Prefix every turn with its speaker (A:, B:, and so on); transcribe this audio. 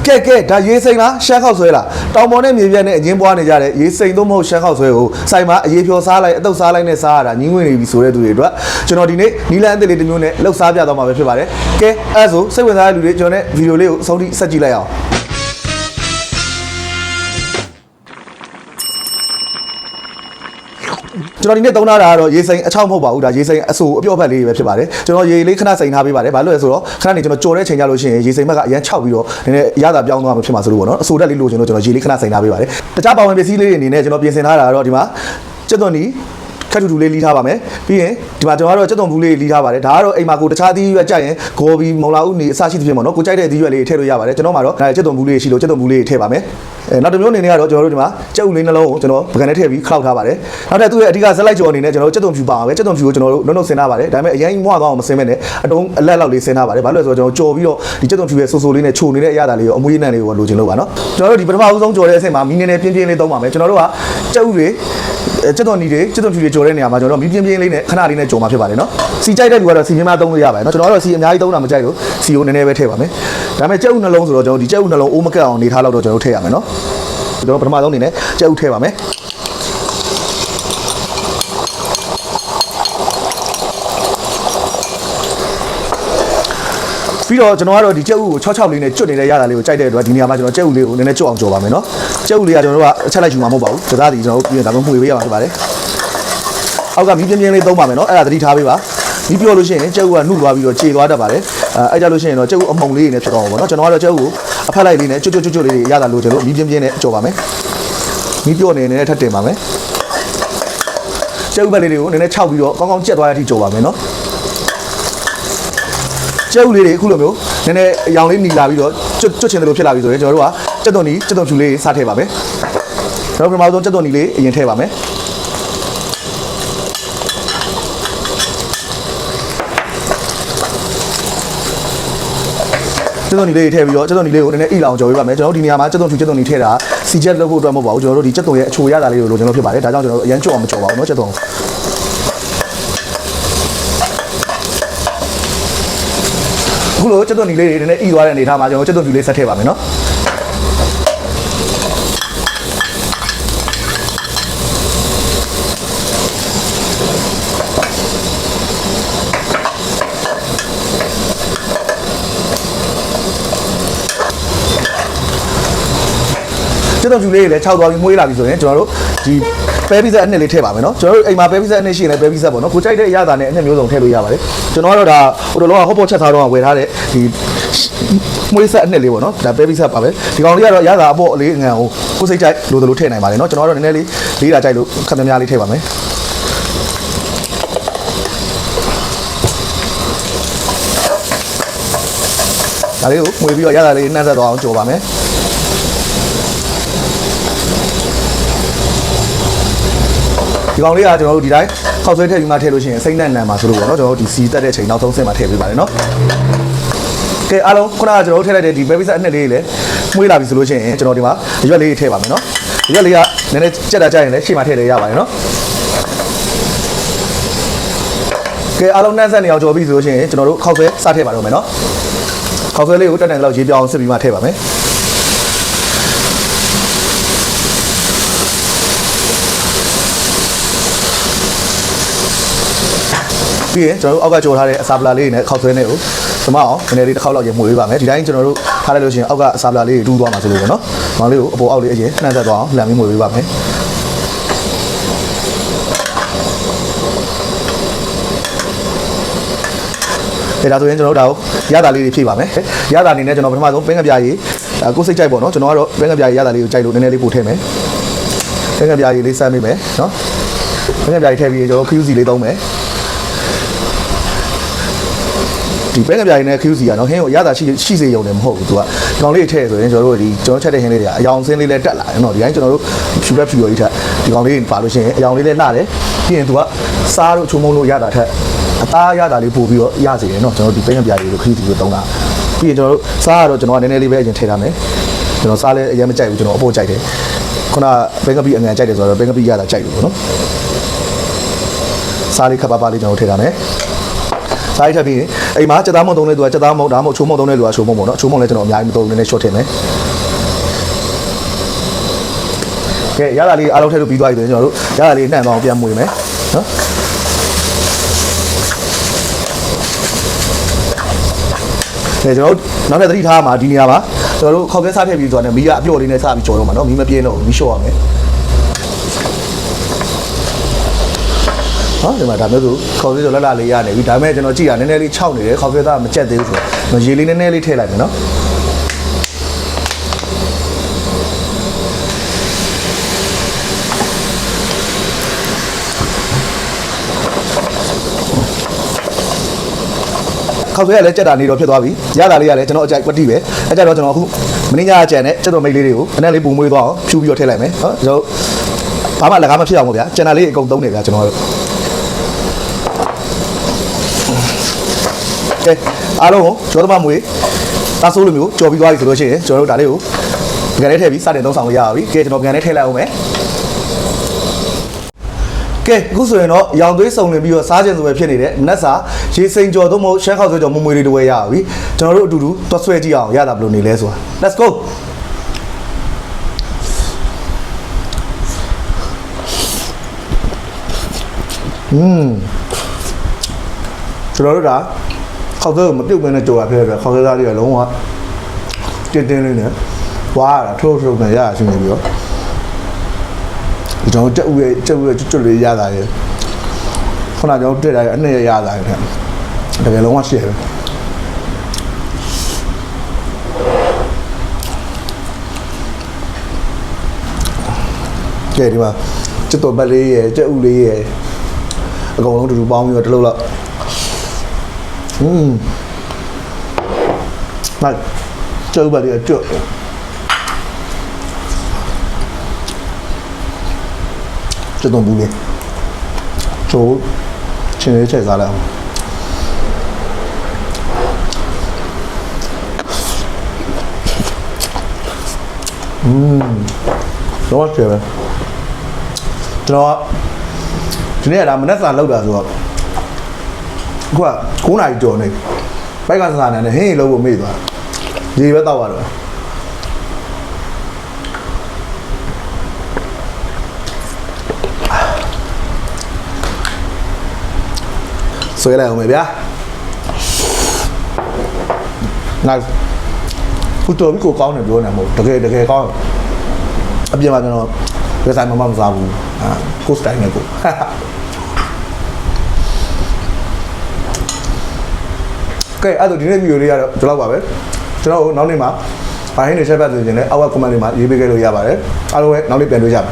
A: ကဲဒါရေးစိန်လားရှမ်းခောက်ဆွဲလားတောင်ပေါ်နဲ့မြေပြန့်နဲ့အငင်းပွားနေကြတဲ့ရေးစိန်တော့မဟုတ်ရှမ်းခောက်ဆွဲကိုစိုက်မှာအရေးဖြောစားလိုက်အတုပ်စားလိုက်နဲ့စားရတာညင်းဝင်နေပြီဆိုတဲ့သူတွေအတွက်ကျွန်တော်ဒီနေ့နီလန်းအသစ်လေးတစ်မျိုးနဲ့လှုပ်စားပြသွားမှာပဲဖြစ်ပါတယ်ကဲအဲ့ဆိုစိတ်ဝင်စားတဲ့လူတွေကျွန်တော်နဲ့ဗီဒီယိုလေးကိုအဆုံးထိဆက်ကြည့်လိုက်အောင်ကျွန်တော်ဒီနေ့သုံးထားတာကတော့ရေစိန်အချောက်မဟုတ်ပါဘူးဒါရေစိန်အဆူအပြော့ဖက်လေးပဲဖြစ်ပါတယ်ကျွန်တော်ရေလေးခဏစိန်ထားပေးပါတယ်ဘာလို့လဲဆိုတော့ခဏနေကျွန်တော်ကြော်တဲ့ချိန်ကြလို့ရှိရင်ရေစိန်ဘက်ကအရန်ခြောက်ပြီးတော့နည်းနည်းရတာပြောင်းသွားမှာဖြစ်မှာဆိုလို့ပေါ့နော်အဆူတက်လေးလို့ကျွန်တော်ရေလေးခဏစိန်ထားပေးပါတယ်တခြားပါဝင်ပစ္စည်းလေးတွေအနေနဲ့ကျွန်တော်ပြင်ဆင်ထားတာကတော့ဒီမှာကျက်သွန်နီခက်ထူထူလေးလီးထားပါမယ်ပြီးရင်ဒီမှာကျွန်တော်တို့ကျက်သွန်ဘူးလေးလီးထားပါတယ်ဒါကတော့အိမ်မှာကိုတခြားသီးရွက်ကြိုက်ရင်ဂေါ်ဘီမုံလာဥနေအစရှိသဖြင့်ပေါ့နော်ကိုကြိုက်တဲ့သီးရွက်လေးထည့်လို့ရပါတယ်ကျွန်တော်မှာတော့ကျက်သွန်ဘူးလေးရှိလို့ကျက်သွန်ဘူးလေးထည့်ပါမယ်နောက်တစ်မျိုးအနေနဲ့ကတော့ကျွန်တော်တို့ဒီမှာကြက်ဥလေးနှလုံးကိုကျွန်တော်ပကံနဲ့ထည့်ပြီးခောက်ထားပါတယ်နောက်ထပ်သူ့ရဲ့အဓိကဇက်လိုက်ကြော်အနေနဲ့ကျွန်တော်တို့ကြက်သွန်ဖြူပါအောင်ပဲကြက်သွန်ဖြူကိုကျွန်တော်တို့နှုတ်ဆင်းထားပါတယ်ဒါပေမဲ့အရင်မွားသွားအောင်မဆင်းမဲ့နဲ့အတုံးအလက်လောက်လေးဆင်းထားပါတယ်ဘာလို့လဲဆိုတော့ကျွန်တော်ကြော်ပြီးတော့ဒီကြက်သွန်ဖြူရဲ့ဆိုးဆိုးလေးနဲ့ချိုနေတဲ့အရာလေးကိုအမွှေးနဲ့လေးကိုလိုချင်လို့ပါနော်ကျွန်တော်တို့ဒီပထမဦးဆုံးကြော်တဲ့အဆင့်မှာမီးနေနေပြင်းပြင်းလေးသုံးပါမယ်ကျွန်တော်တို့ကကြက်ဥတွေကျက်သွန်နီတွေကျက်သွန်ဖြူတွေကြော်တဲ့နေရာမှာကျွန်တော်တို့မီးပြင်းပြင်းလေးနဲ့ခဏလေးနဲ့ကြော်မှာဖြစ်ပါတယ်နော်စီကြိုက်တဲ့လူကတော့စီပြင်းမသုံးလို့ရပါတယ်နော်ကျွန်တော်တို့စီအများကြီးသုံးတာမကြိုက်လို့စီကိုနည်းနည်းပဲထည့်ပါမယ်ဒါပေမဲ့ကြက်ဥနှလုံးဆိုတော့ကျွန်တော်ဒီကြက်ဥနှလုံးအိုးမကက်အောင်နေထားလောက်တော့ကျွန်တော်တို့ထည့်ရမယ်နော်ကျွန်တော်ပထမဆုံးအနေနဲ့ကြက်ဥထည့်ပါမယ်ပြီးတော့ကျွန်တော်ကတော့ဒီကြက်ဥကို6လေးနဲ့ကျွတ်နေတဲ့ရတာလေးကိုကြိုက်တဲ့အတွက်ဒီနေရာမှာကျွန်တော်ကြက်ဥလေးကိုနည်းနည်းကျွတ်အောင်ကြော်ပါမယ်နော်ကြက်ဥလေးကကျွန်တော်တို့ကအချက်လိုက်ယူမှာမဟုတ်ပါဘူးတသားစီကျွန်တော်တို့ပြီးရင်ဒါမှမဟုတ်မှွေပေးရမှာဖြစ်ပါတယ်အောက်ကမီးပြင်းပြင်းလေးသုံးပါမယ်နော်အဲ့ဒါသတိထားပေးပါမီးပြောလို့ရှိရင်ကြက်ဥကနှုတ်သွားပြီးတော့ခြေသွားတတ်ပါတယ်အဲ့ကြလို့ရှိရင်တော့ကြက်ဥအမုံလေးနဲ့ဖြစ်သွားမှာပေါ့နော်ကျွန်တော်ကတော့ကြက်ဥကိုအဖက်လိုက်လေးနဲ့ကျွတ်လေးတွေရတာလို့ကျွန်တော်မီးပြင်းပြင်းနဲ့ကြော်ပါမယ်မီးပြောနေနေထပ်တင်ပါမယ်ကြက်ဥဘက်လေးတွေကိုနည်းနည်းခြောက်ပြီးတော့ကောင်းကောင်းကြက်သွားတဲ့အထိကြော်ပါမယ်နော်ကျုပ်လေးတွေအခုလိုမျိုးနည်းနည်းအယောင်လေးหนีလာပြီးတော့ကျွတ်ချင်တယ်လို့ဖြစ်လာပြီဆိုရင်ကျွန်တော်တို့ကကြက်သွန်ဖြူလေးစထည့်ပါမယ်။နောက်ပထမဆုံးကြက်သွန်နီလေးအရင်ထည့်ပါမယ်။ကြက်သွန်နီလေးထည့်ပြီးတော့ကြက်သွန်နီလေးကိုနည်းနည်းအိလောင်ကြော်ပေးပါမယ်။ကျွန်တော်တို့ဒီနေရာမှာကြက်သွန်နီထည့်တာစီချက်လုပ်ဖို့အတွက်မဟုတ်ပါဘူး။ကျွန်တော်တို့ဒီကြက်သွန်ရဲ့အချိုရတာလေးကိုလိုချင်လို့ဖြစ်ပါတယ်။ဒါကြောင့်ကျွန်တော်တို့အရင်ကြော်အောင်မကြော်ပါဘူးเนาะကြက်သွန်ခုလိုကျက်သွန်နီလေးတွေနည်းနည်းဤသွားတဲ့အနေထားမှာကျွန်တော်ကျက်သွန်ဖြူလေးဆက်ထည့်ပါမယ်နော်ကျက်သွန်ဖြူလေးတွေလည်းခြောက်သွားပြီးမှုေးလာပြီဆိုရင်ကျွန်တော်တို့ဒီပဲပီဇက်အနှစ်လေးထည့်ပါမယ်နော်ကျွန်တော်တို့အိမ်မှာပဲပီဇက်အနှစ်ရှိရင်လည်းပဲပီဇက်ပေါ့နော်ကိုကြိုက်တဲ့အရာသာနဲ့အနှစ်မျိုးစုံထည့်လို့ရပါတယ်ကျွန်တော်ကတော့ဒါဟိုတလောကဟော့ပေါ့ချက်ထားတော့ဝယ်ထားတဲ့ဒီမွေးဆက်အနှစ်လေးပေါ့နော်ဒါပဲပီဇက်ပါပဲဒီကောင်လေးကတော့ရသာအပေါ့လေးငန်ကိုကိုစိတ်ကြိုက်လိုလိုထည့်နိုင်ပါတယ်နော်ကျွန်တော်ကတော့နည်းနည်းလေးတာကြိုက်လို့ခက်သမားလေးထည့်ပါမယ်ဒါလေးကိုမွေပြီးတော့ရသာလေးနှမ်းဆက်သွားအောင်ကြော်ပါမယ်ဒီကောင်လေးကကျွန်တော်တို့ဒီတိုင်းခောက်ဆွဲထည့်ပြီးမှထည့်လို့ရှိရင်စိမ့်နဲ့နံမှာဆိုလို့ပေါ့နော်ကျွန်တော်တို့ဒီစီတက်တဲ့ချိန်နောက်ဆုံးဆင့်မှာထည့်ပေးပါတယ်နော်ကဲအားလုံးခုနကကျွန်တော်တို့ထည့်လိုက်တဲ့ဒီပဲပီဇက်အနှစ်လေးလေးမှုေးလာပြီဆိုလို့ရှိရင်ကျွန်တော်ဒီမှာရွက်လေးထည့်ပါမယ်နော်ရွက်လေးကနည်းနည်းကြက်တာကြရင်လည်းရှေ့မှာထည့်လေရပါတယ်နော်ကဲအားလုံးနှမ်းဆက်နေအောင်ကြော်ပြီးဆိုလို့ရှိရင်ကျွန်တော်တို့ခောက်ဆွဲစထည့်ပါတော့မယ်နော်ခောက်ဆွဲလေးကိုတက်တဲ့လောက်ရေးပြောင်းစစ်ပြီးမှထည့်ပါမယ်ပြီးရင်ကျွန်တော်တို့အောက်ကကြော်ထားတဲ့အစာပလာလေးနဲ့ခောက်ဆွဲနေကိုသမအောင်နည်းနည်းလေးတစ်ခေါက်လောက်ရေမှုေးပါမယ်ဒီတိုင်းကျွန်တော်တို့ထားလိုက်လို့ရှိရင်အောက်ကအစာပလာလေးတွေတူးသွားမှာဆိုလို့ပေါ့နော်မောင်လေးကိုအပေါ်အောက်လေးအရင်နှမ်းဆက်သွားအောင်လှမ်းပြီးမှုေးပါမယ်ဒါဆိုရင်ကျွန်တော်တို့ဒါကိုရတာလေးတွေဖြည့်ပါမယ်ရတာအနေနဲ့ကျွန်တော်ပထမဆုံးပင်းကပြားကြီးကိုစိတ်ကြိုက်ပေါ့နော်ကျွန်တော်ကတော့ပင်းကပြားကြီးရတာလေးကိုကြိုက်လို့နည်းနည်းလေးပို့ထည့်မယ်ပင်းကပြားကြီးလေးစမ်းမိမယ်နော်ပင်းကပြားကြီးထည့်ပြီးကျွန်တော်ခရူးစီလေးသုံးမယ်ဒီပဲကပြားရင်းနဲ့ QC ကနော်ဟင်းကိုအရသာရှိစေရုံနဲ့မဟုတ်ဘူးသူကဒီကောင်လေးထည့်ဆိုရင်ကျွန်တော်တို့ဒီကျွန်တော်ချက်တဲ့ဟင်းလေးတွေကအယောင်ဆင်းလေးလည်းတက်လာတယ်နော်ဒီတိုင်းကျွန်တော်တို့ဖြူဖြူရောကြီးထက်ဒီကောင်လေးပါလို့ရှိရင်အယောင်လေးလည်းလှတယ်ပြီးရင်သူကစားတို့ချုံမုံလို့ရတာထက်အသားရတာလေးပို့ပြီးတော့ရစေတယ်နော်ကျွန်တော်ဒီပဲကပြားရည်ကို QC ကိုတုံးတာပြီးရင်ကျွန်တော်တို့စားကတော့ကျွန်တော်ကနည်းနည်းလေးပဲအရင်ထည့်ထားမယ်ကျွန်တော်စားလဲအရင်မကြိုက်ဘူးကျွန်တော်အဖို့ကြိုက်တယ်ခုနပဲကပီအငန်ကြိုက်တယ်ဆိုတော့ပဲကပီရတာကြိုက်လို့ပေါ့နော်စားလေးခပ်ပါလေးကျွန်တော်ထည့်ထားမယ် စားရထပ်ပြီးအိမ်မှာစက်သားမုံသုံးတဲ့သူကစက်သားမုံဒါမှမဟုတ်ချိုးမုံသုံးတဲ့သူကချိုးမုံပေါ့နော်ချိုးမုံလည်းကျွန်တော်အများကြီးမသုံးဘူးနည်းနည်း short ထည့်မယ်ကဲရတာလေးအားလုံးထည့်လို့ပြီးသွားပြီဆိုရင်ကျွန်တော်တို့ရတာလေးနှံ့သွားအောင်ပြန်မွေမယ်နော်ကဲကျွန်တော်တို့နောက်ထပ်သတိထားမှာဒီနေရာမှာကျွန်တော်တို့ခောက်ခဲစားထည့်ပြီးဆိုတော့မီးကအပြော့လေးနဲ့စပြီးကြော်တော့မှာနော်မီးမပြင်းတော့မီးလျှော့ရမယ်ဟောဒီမှာဒါမျိုးဆိုခောက်ခဲဆိုလက်လာလေးရနေပြီဒါပေမဲ့ကျွန်တော်ကြည့်ရနည်းနည်းလေးခြောက်နေတယ်ခောက်ခဲသားမကြက်သေးဘူးဆိုတော့ရေလေးနည်းနည်းလေးထည့်လိုက်မယ်နော်ခောက်ခဲရလဲကြက်တာနေတော့ဖြစ်သွားပြီရတာလေးရလဲကျွန်တော်အကြိုက်ကွက်တိပဲအကြိုက်တော့ကျွန်တော်အခုမင်းညာအကြံနဲ့ကြက်တော်မိတ်လေးတွေကိုအနက်လေးပုံမွေးသွားအောင်ဖြူပြီးတော့ထည့်လိုက်မယ်ဟုတ်ကျွန်တော်ဘာမှလက်ကားမဖြစ်အောင်ပေါ့ဗျာကျန်တာလေးအကုန်သုံးနေဗျာကျွန်တော်တို့ကဲအားလုံးကိုကျော်သမမွေးတာဆိုးလိုမျိုးကြော်ပြီးသွားပြီဆိုလို့ရှိရင်ကျွန်တော်တို့ဒါလေးကိုပြန်လေးထည့်ပြီးစတင်သုံးဆောင်လို့ရပါပြီကဲကျွန်တော်ပြန်လေးထည့်လိုက်အောင်မယ်ကဲအခုဆိုရင်တော့ရောင်သွေးစုံလင်ပြီးတော့စားခြင်းဆိုပဲဖြစ်နေတဲ့နတ်စာရေစိန်ကြော်သို့မဟုတ်ရှမ်းခေါက်ဆွဲကြော်မမွေလေးတွေဝယ်ရပါပြီကျွန်တော်တို့အတူတူတွတ်ဆွဲကြည့်အောင်ရတာဘယ်လိုနေလဲဆိုတာ Let's go ကျွန်တော်တို့ဒါခောက်ဆွဲကိုမပြုတ်မနဲ့ကြော်ရဖြစ်တဲ့ခောက်ဆွဲသားတွေကလုံးဝတင်းတင်းလေးနဲ့ဝါရတာထိုးထိုးနဲ့ရရရှိနေပြီးတော့ကျွန်တော်တက်ဦးရဲ့ကျွတ်လေးရတာရယ်ခုနကကျွန်တော်တက်တာရအနှစ်ရတာရယ်တကယ်လုံးဝရှယ်ပဲကဲဒီမှာကျွတ်တော်ပတ်လေးရယ်တက်ဦးလေးရယ်အကုန်လုံးတူတူပေါင်းပြီးတော့တစ်လုံးလောက်လိုက်ကျွတ်ပတ်လေးကျွတ်这种不练，走，现在菜啥了？怎么吃呗？知道吗？今天咱们那啥老的说，我湖南做的，白干啥呢？很老我没做，你别到我了。ဆွဲလိုက်အောင်မယ်ဗျာငါခုတော်ပြီကိုကောင်းတယ်ပြောနေမဟုတ်တကယ်ကောင်းအပြင်မှာကျွန်တော်ဘယ်ဆိုင်မှမစားဘူးကိုစတိုင်းနဲ့ကိုကဲအဲ့တော့ဒီနေ့ဗီဒီယိုလေးကတော့ဒီလောက်ပါပဲကျွန်တော်နောက်နေ့မှာဘာဟင်းတွေချက်ပတ်ဆိုရင်လည်းအောက်က comment လေးမှာရေးပေးခဲ့လို့ရပါတယ်အားလုံးပဲနောက်နေ့ပြန်တွေ့ကြပါ